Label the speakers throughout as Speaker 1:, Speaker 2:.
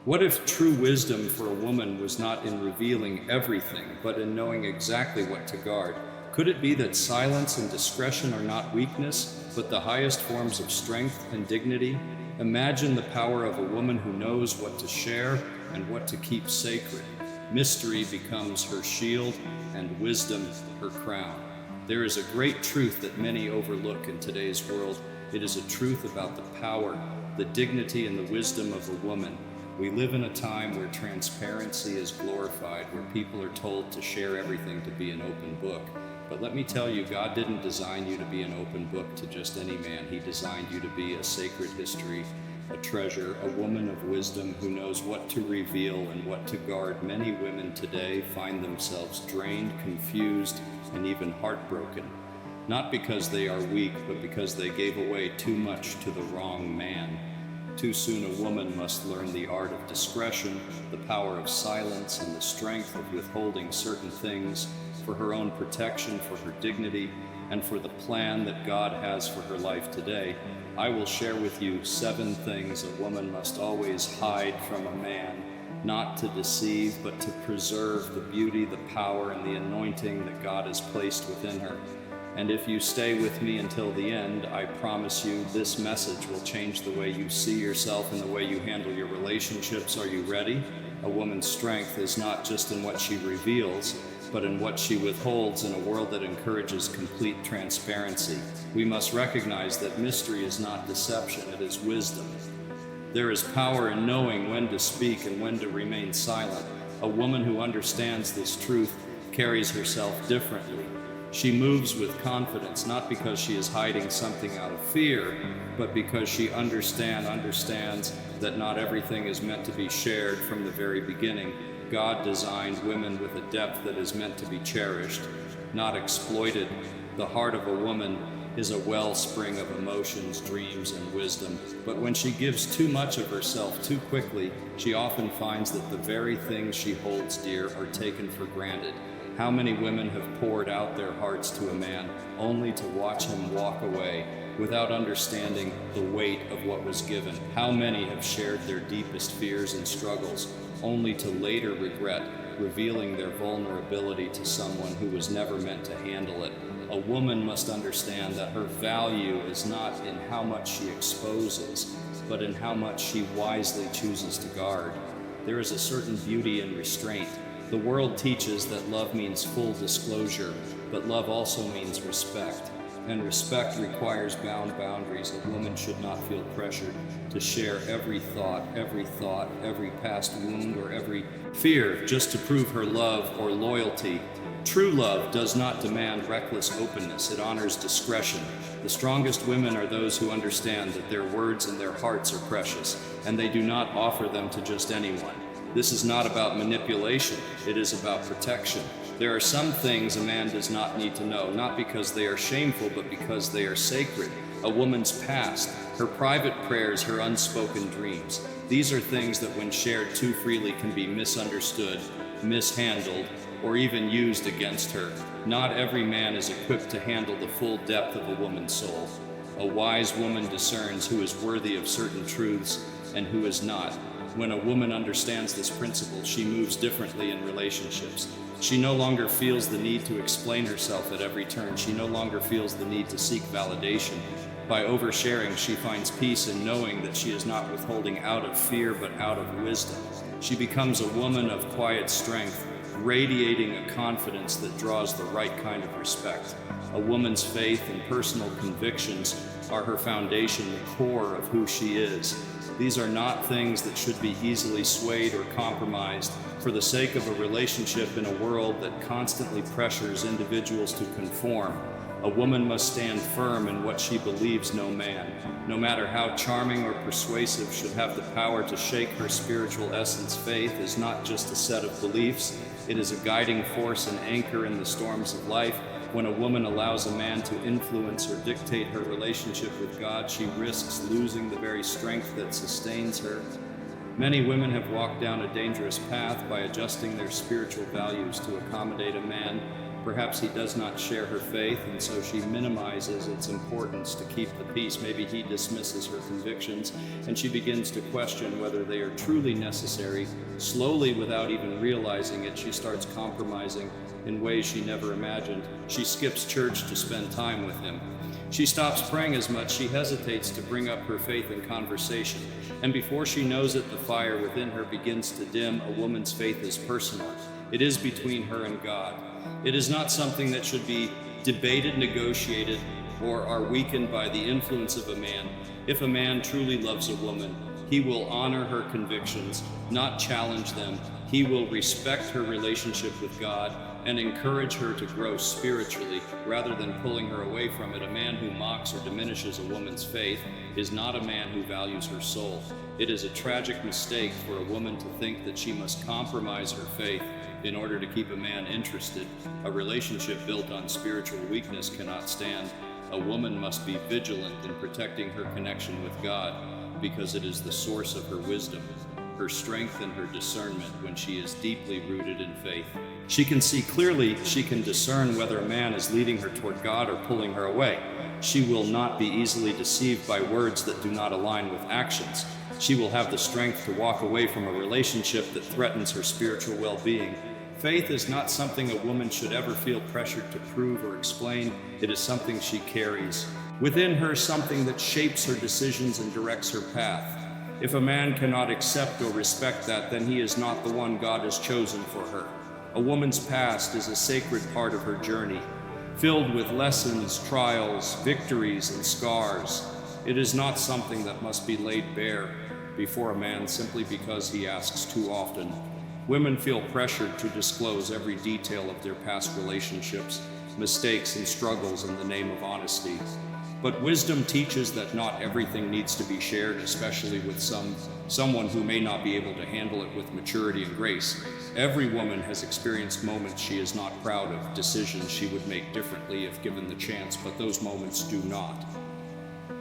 Speaker 1: What if true wisdom for a woman was not in revealing everything, but in knowing exactly what to guard? Could it be that silence and discretion are not weakness, but the highest forms of strength and dignity? Imagine the power of a woman who knows what to share and what to keep sacred. Mystery becomes her shield, and wisdom her crown. There is a great truth that many overlook in today's world. It is a truth about the power, the dignity, and the wisdom of a woman. We live in a time where transparency is glorified, where people are told to share everything, to be an open book. But let me tell you, God didn't design you to be an open book to just any man. He designed you to be a sacred history, a treasure, a woman of wisdom who knows what to reveal and what to guard. Many women today find themselves drained, confused, and even heartbroken. Not because they are weak, but because they gave away too much to the wrong man. Too soon a woman must learn the art of discretion, the power of silence, and the strength of withholding certain things for her own protection, for her dignity, and for the plan that God has for her life today. I will share with you 7 things a woman must always hide from a man, not to deceive, but to preserve the beauty, the power, and the anointing that God has placed within her. And if you stay with me until the end, I promise you this message will change the way you see yourself and the way you handle your relationships. Are you ready? A woman's strength is not just in what she reveals, but in what she withholds in a world that encourages complete transparency. We must recognize that mystery is not deception, it is wisdom. There is power in knowing when to speak and when to remain silent. A woman who understands this truth carries herself differently. She moves with confidence, not because she is hiding something out of fear, but because she understands that not everything is meant to be shared from the very beginning. God designed women with a depth that is meant to be cherished, not exploited. The heart of a woman is a wellspring of emotions, dreams, and wisdom. But when she gives too much of herself too quickly, she often finds that the very things she holds dear are taken for granted. How many women have poured out their hearts to a man only to watch him walk away without understanding the weight of what was given? How many have shared their deepest fears and struggles only to later regret revealing their vulnerability to someone who was never meant to handle it? A woman must understand that her value is not in how much she exposes, but in how much she wisely chooses to guard. There is a certain beauty in restraint. The world teaches that love means full disclosure, but love also means respect. And respect requires boundaries. A woman should not feel pressured to share every thought, every past wound, or every fear just to prove her love or loyalty. True love does not demand reckless openness. It honors discretion. The strongest women are those who understand that their words and their hearts are precious, and they do not offer them to just anyone. This is not about manipulation, it is about protection. There are some things a man does not need to know, not because they are shameful, but because they are sacred. A woman's past, her private prayers, her unspoken dreams. These are things that when shared too freely can be misunderstood, mishandled, or even used against her. Not every man is equipped to handle the full depth of a woman's soul. A wise woman discerns who is worthy of certain truths and who is not. When a woman understands this principle, she moves differently in relationships. She no longer feels the need to explain herself at every turn. She no longer feels the need to seek validation. By oversharing, she finds peace in knowing that she is not withholding out of fear, but out of wisdom. She becomes a woman of quiet strength, radiating a confidence that draws the right kind of respect. A woman's faith and personal convictions are her foundation, the core of who she is. These are not things that should be easily swayed or compromised for the sake of a relationship in a world that constantly pressures individuals to conform. A woman must stand firm in what she believes no man, no matter how charming or persuasive, should have the power to shake her spiritual essence. Faith is not just a set of beliefs, it is a guiding force and anchor in the storms of life. When a woman allows a man to influence or dictate her relationship with God, she risks losing the very strength that sustains her. Many women have walked down a dangerous path by adjusting their spiritual values to accommodate a man. Perhaps he does not share her faith, and so she minimizes its importance to keep the peace. Maybe he dismisses her convictions, and she begins to question whether they are truly necessary. Slowly, without even realizing it, she starts compromising in ways she never imagined. She skips church to spend time with him. She stops praying as much. She hesitates to bring up her faith in conversation. And before she knows it, the fire within her begins to dim. A woman's faith is personal. It is between her and God. It is not something that should be debated, negotiated, or are weakened by the influence of a man. If a man truly loves a woman, he will honor her convictions, not challenge them. He will respect her relationship with God and encourage her to grow spiritually rather than pulling her away from it. A man who mocks or diminishes a woman's faith is not a man who values her soul. It is a tragic mistake for a woman to think that she must compromise her faith in order to keep a man interested. A relationship built on spiritual weakness cannot stand. A woman must be vigilant in protecting her connection with God because it is the source of her wisdom, her strength, and her discernment when she is deeply rooted in faith. She can see clearly, she can discern whether a man is leading her toward God or pulling her away. She will not be easily deceived by words that do not align with actions. She will have the strength to walk away from a relationship that threatens her spiritual well-being. Faith is not something a woman should ever feel pressured to prove or explain. It is something she carries within her, something that shapes her decisions and directs her path. If a man cannot accept or respect that, then he is not the one God has chosen for her. A woman's past is a sacred part of her journey, filled with lessons, trials, victories, and scars. It is not something that must be laid bare before a man simply because he asks too often. Women feel pressured to disclose every detail of their past relationships, mistakes, and struggles in the name of honesty. But wisdom teaches that not everything needs to be shared, especially with someone who may not be able to handle it with maturity and grace. Every woman has experienced moments she is not proud of, decisions she would make differently if given the chance, but those moments do not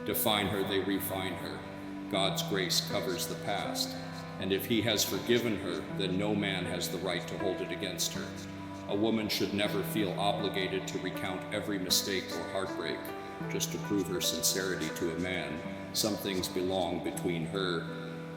Speaker 1: define her, they refine her. God's grace covers the past, and if he has forgiven her, then no man has the right to hold it against her. A woman should never feel obligated to recount every mistake or heartbreak just to prove her sincerity to a man. Some things belong between her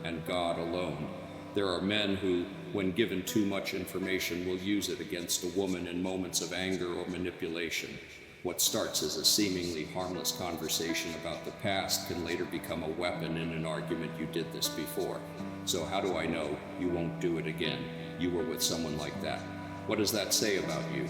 Speaker 1: and God alone. There are men who, when given too much information, will use it against a woman in moments of anger or manipulation. What starts as a seemingly harmless conversation about the past can later become a weapon in an argument. You did this before, so how do I know you won't do it again? You were with someone like that. What does that say about you?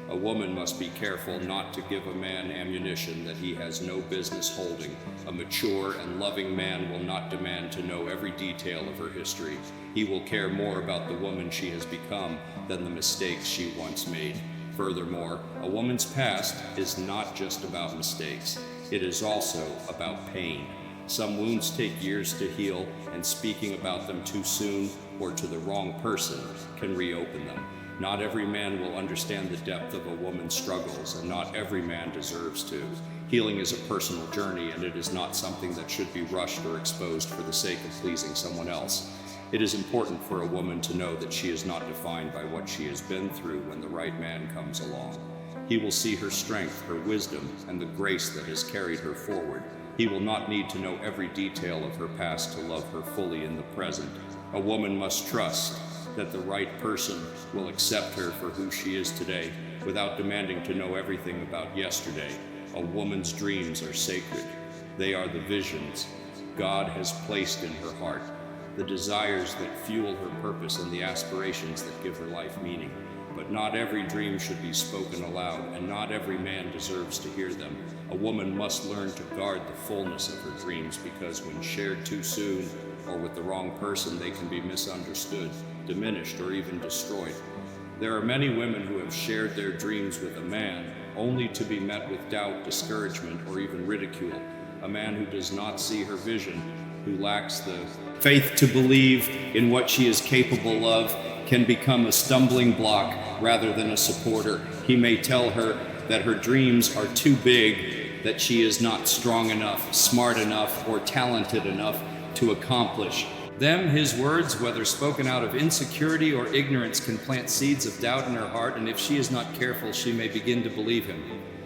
Speaker 1: A woman must be careful not to give a man ammunition that he has no business holding. A mature and loving man will not demand to know every detail of her history. He will care more about the woman she has become than the mistakes she once made. Furthermore, a woman's past is not just about mistakes. It is also about pain. Some wounds take years to heal, and speaking about them too soon or to the wrong person can reopen them. Not every man will understand the depth of a woman's struggles, and not every man deserves to. Healing is a personal journey, and it is not something that should be rushed or exposed for the sake of pleasing someone else. It is important for a woman to know that she is not defined by what she has been through when the right man comes along. He will see her strength, her wisdom, and the grace that has carried her forward. He will not need to know every detail of her past to love her fully in the present. A woman must trust that the right person will accept her for who she is today without demanding to know everything about yesterday. A woman's dreams are sacred. They are the visions God has placed in her heart, the desires that fuel her purpose, and the aspirations that give her life meaning. But not every dream should be spoken aloud, and not every man deserves to hear them. A woman must learn to guard the fullness of her dreams, because when shared too soon or with the wrong person, they can be misunderstood, diminished, or even destroyed. There are many women who have shared their dreams with a man only to be met with doubt, discouragement, or even ridicule. A man who does not see her vision, who lacks the faith to believe in what she is capable of, can become a stumbling block rather than a supporter. He may tell her that her dreams are too big, that she is not strong enough, smart enough, or talented enough to accomplish Them, his words, whether spoken out of insecurity or ignorance, can plant seeds of doubt in her heart, and if she is not careful, she may begin to believe him.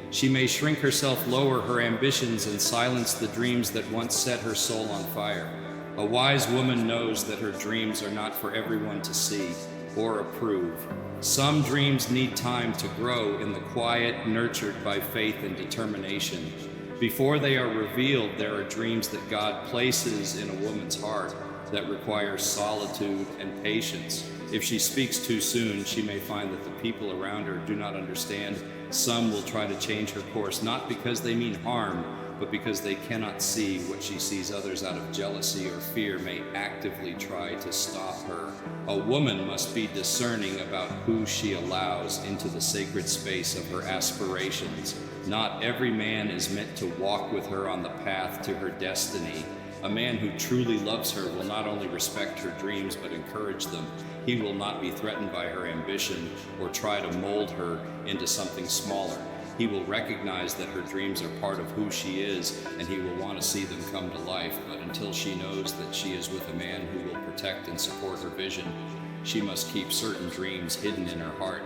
Speaker 1: She may shrink herself, lower her ambitions, and silence the dreams that once set her soul on fire. A wise woman knows that her dreams are not for everyone to see or approve. Some dreams need time to grow in the quiet, nurtured by faith and determination. Before they are revealed, there are dreams that God places in a woman's heart that require solitude and patience. If she speaks too soon, she may find that the people around her do not understand. Some will try to change her course, not because they mean harm, but because they cannot see what she sees. Others, out of jealousy or fear, may actively try to stop her. A woman must be discerning about who she allows into the sacred space of her aspirations. Not every man is meant to walk with her on the path to her destiny. A man who truly loves her will not only respect her dreams but encourage them. He will not be threatened by her ambition or try to mold her into something smaller. He will recognize that her dreams are part of who she is, and he will want to see them come to life. But until she knows that she is with a man who will protect and support her vision, she must keep certain dreams hidden in her heart,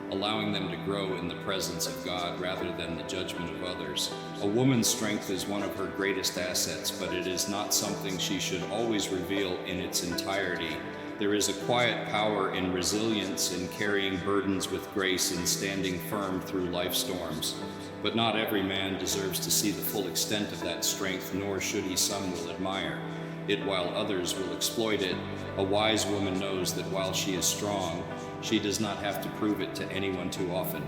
Speaker 1: allowing them to grow in the presence of God rather than the judgment of others. A woman's strength is one of her greatest assets, but it is not something she should always reveal in its entirety. There is a quiet power in resilience, in carrying burdens with grace, and standing firm through life storms. But not every man deserves to see the full extent of that strength, nor should he. Some will admire it while others will exploit it. A wise woman knows that while she is strong, she does not have to prove it to anyone too often.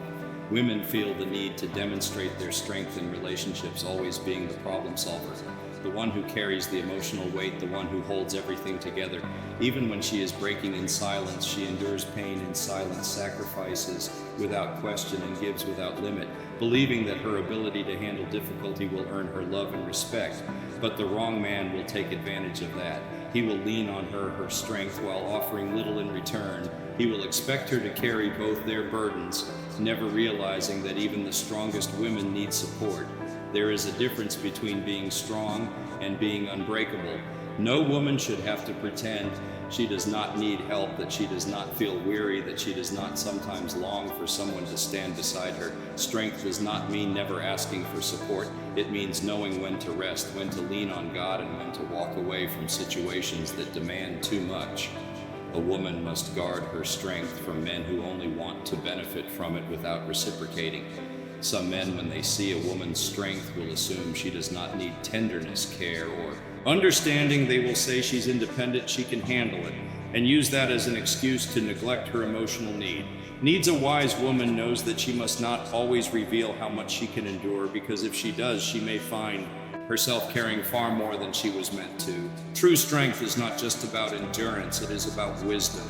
Speaker 1: Women feel the need to demonstrate their strength in relationships, always being the problem solver, the one who carries the emotional weight, the one who holds everything together. Even when she is breaking in silence, she endures pain in silence, sacrifices without question, and gives without limit, believing that her ability to handle difficulty will earn her love and respect. But the wrong man will take advantage of that. He will lean on her strength, while offering little in return. He will expect her to carry both their burdens, never realizing that even the strongest women need support. There is a difference between being strong and being unbreakable. No woman should have to pretend she does not need help, that she does not feel weary, that she does not sometimes long for someone to stand beside her. Strength does not mean never asking for support. It means knowing when to rest, when to lean on God, and when to walk away from situations that demand too much. A woman must guard her strength from men who only want to benefit from it without reciprocating. Some men, when they see a woman's strength, will assume she does not need tenderness, care, or understanding. They will say she's independent, she can handle it, and use that as an excuse to neglect her emotional needs. A wise woman knows that she must not always reveal how much she can endure, because if she does, she may find herself carrying far more than she was meant to. True strength is not just about endurance, it is about wisdom.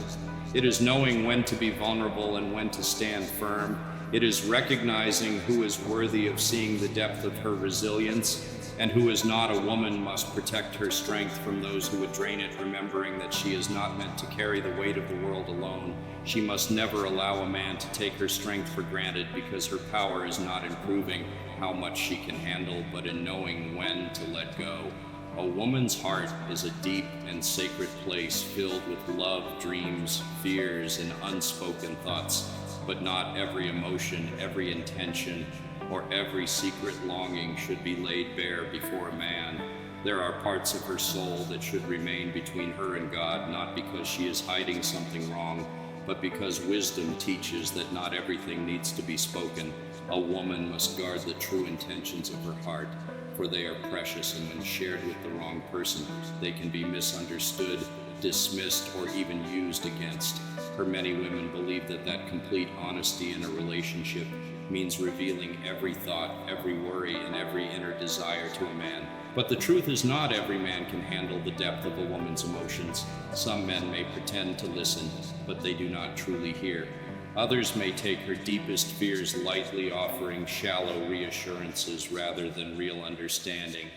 Speaker 1: It is knowing when to be vulnerable and when to stand firm. It is recognizing who is worthy of seeing the depth of her resilience, and who is not. A woman must protect her strength from those who would drain it, remembering that she is not meant to carry the weight of the world alone. She must never allow a man to take her strength for granted, because her power is not in proving how much she can handle, but in knowing when to let go. A woman's heart is a deep and sacred place filled with love, dreams, fears, and unspoken thoughts. But not every emotion, every intention, or every secret longing should be laid bare before a man. There are parts of her soul that should remain between her and God, not because she is hiding something wrong, but because wisdom teaches that not everything needs to be spoken. A woman must guard the true intentions of her heart, for they are precious, and when shared with the wrong person, they can be misunderstood, dismissed, or even used against her. Many women believe that complete honesty in a relationship means revealing every thought, every worry, and every inner desire to a man. But the truth is, not every man can handle the depth of a woman's emotions. Some men may pretend to listen, but they do not truly hear. Others may take her deepest fears lightly, offering shallow reassurances rather than real understanding.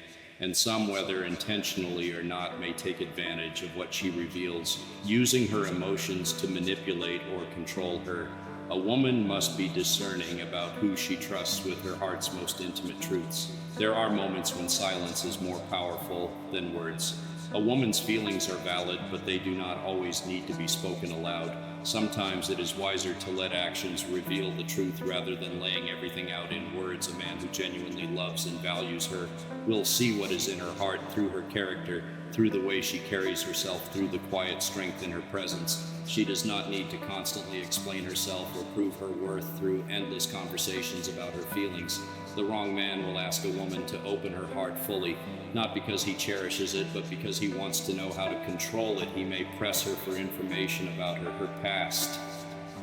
Speaker 1: And some, whether intentionally or not, may take advantage of what she reveals, using her emotions to manipulate or control her. A woman must be discerning about who she trusts with her heart's most intimate truths. There are moments when silence is more powerful than words. A woman's feelings are valid, but they do not always need to be spoken aloud. Sometimes it is wiser to let actions reveal the truth rather than laying everything out in words. A man who genuinely loves and values her will see what is in her heart through her character, through the way she carries herself, through the quiet strength in her presence. She does not need to constantly explain herself or prove her worth through endless conversations about her feelings. The wrong man will ask a woman to open her heart fully, not because he cherishes it, but because he wants to know how to control it. He may press her for information about her past,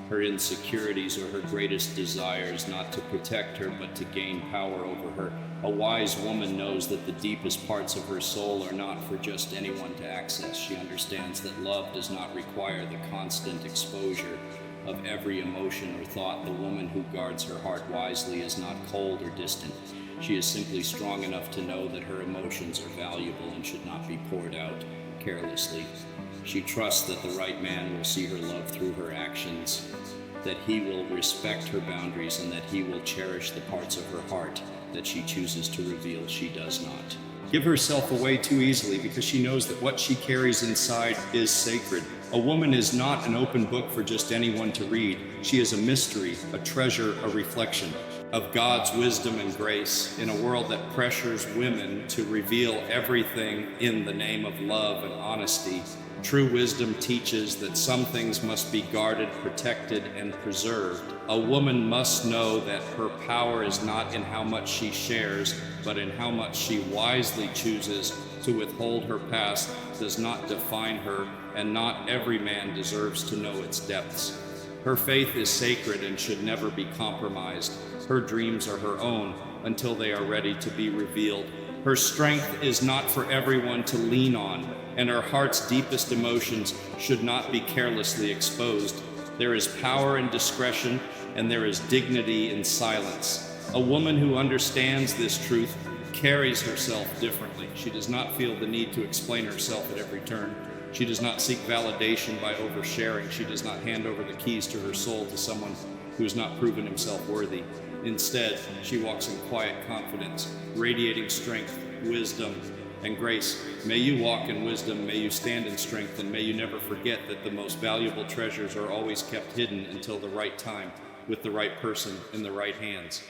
Speaker 1: her insecurities, or her greatest desires, not to protect her, but to gain power over her. A wise woman knows that the deepest parts of her soul are not for just anyone to access. She understands that love does not require the constant exposure of every emotion or thought. The woman who guards her heart wisely is not cold or distant. She is simply strong enough to know that her emotions are valuable and should not be poured out carelessly. She trusts that the right man will see her love through her actions, that he will respect her boundaries, and that he will cherish the parts of her heart that she chooses to reveal she does not. Give herself away too easily because she knows that what she carries inside is sacred. A woman is not an open book for just anyone to read. She is a mystery, a treasure, a reflection of God's wisdom and grace in a world that pressures women to reveal everything in the name of love and honesty. True wisdom teaches that some things must be guarded, protected, and preserved. A woman must know that her power is not in how much she shares, but in how much she wisely chooses to withhold. Her past does not define her, and not every man deserves to know its depths. Her faith is sacred and should never be compromised. Her dreams are her own until they are ready to be revealed. Her strength is not for everyone to lean on, and her heart's deepest emotions should not be carelessly exposed. There is power in discretion, and there is dignity in silence. A woman who understands this truth carries herself differently. She does not feel the need to explain herself at every turn. She does not seek validation by oversharing. She does not hand over the keys to her soul to someone who has not proven himself worthy. Instead, she walks in quiet confidence, radiating strength, wisdom, and grace. May you walk in wisdom, may you stand in strength, and may you never forget that the most valuable treasures are always kept hidden until the right time, with the right person in the right hands.